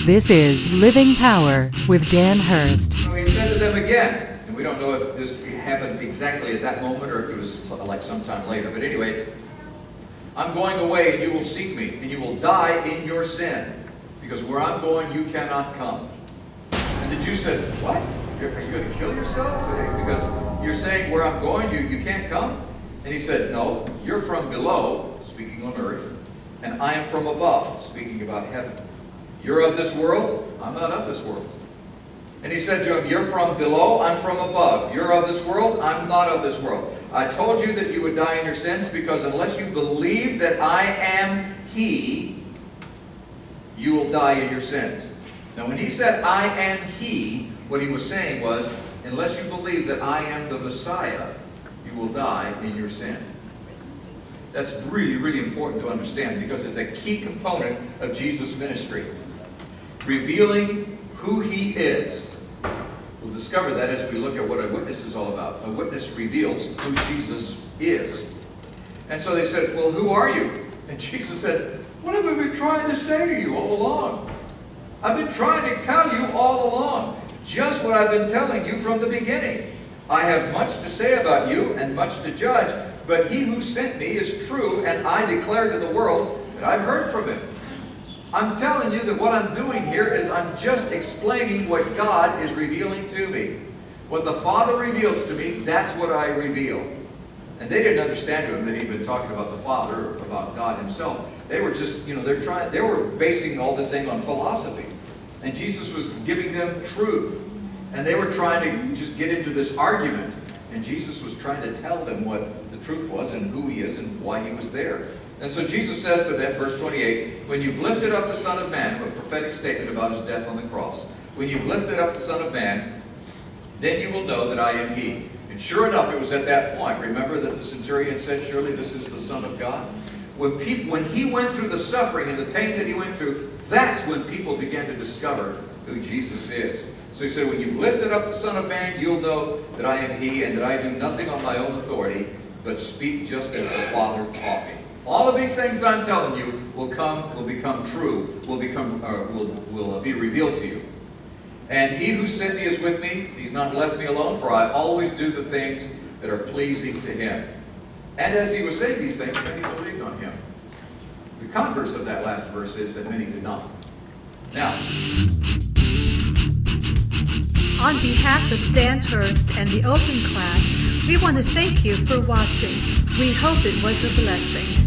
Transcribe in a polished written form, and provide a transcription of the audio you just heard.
This is Living Power with Dan Hurst. So he said to them again, and we don't know if this happened exactly at that moment or if it was like sometime later, but anyway, I'm going away and you will seek me, and you will die in your sin, because where I'm going you cannot come. And the Jews said, what? Are you going to kill yourself? Because you're saying where I'm going you can't come? And he said, no, you're from below, speaking on earth, and I am from above, speaking about heaven. You're of this world, I'm not of this world. And he said to him, you're from below, I'm from above. You're of this world, I'm not of this world. I told you that you would die in your sins, because unless you believe that I am He, you will die in your sins. Now when he said, I am He, what he was saying was, unless you believe that I am the Messiah, you will die in your sin. That's really, really important to understand, because it's a key component of Jesus' ministry. Revealing who He is. We'll discover that as we look at what a witness is all about. A witness reveals who Jesus is. And so they said, well, who are you? And Jesus said, what have I been trying to say to you all along? I've been trying to tell you all along. Just what I've been telling you from the beginning. I have much to say about you and much to judge, but He who sent me is true, and I declare to the world that I've heard from Him. I'm telling you that what I'm doing here is I'm just explaining what God is revealing to me. What the Father reveals to me, that's what I reveal. And they didn't understand to him that he'd been talking about the Father, or about God Himself. They were just, they were basing all this thing on philosophy. And Jesus was giving them truth. And they were trying to just get into this argument. And Jesus was trying to tell them what the truth was and who He is and why He was there. And so Jesus says to them, verse 28, when you've lifted up the Son of Man, a prophetic statement about His death on the cross, when you've lifted up the Son of Man, then you will know that I am He. And sure enough, it was at that point, remember that the centurion said, surely this is the Son of God? When He went through the suffering and the pain that He went through, that's when people began to discover who Jesus is. So He said, when you've lifted up the Son of Man, you'll know that I am He, and that I do nothing on my own authority, but speak just as the Father taught me. All of these things that I'm telling you will become true, will be revealed to you. And He who sent me is with me. He's not left me alone, for I always do the things that are pleasing to Him. And as He was saying these things, many believed on Him. The converse of that last verse is that many did not. Now, on behalf of Dan Hurst and the Open Class, we want to thank you for watching. We hope it was a blessing.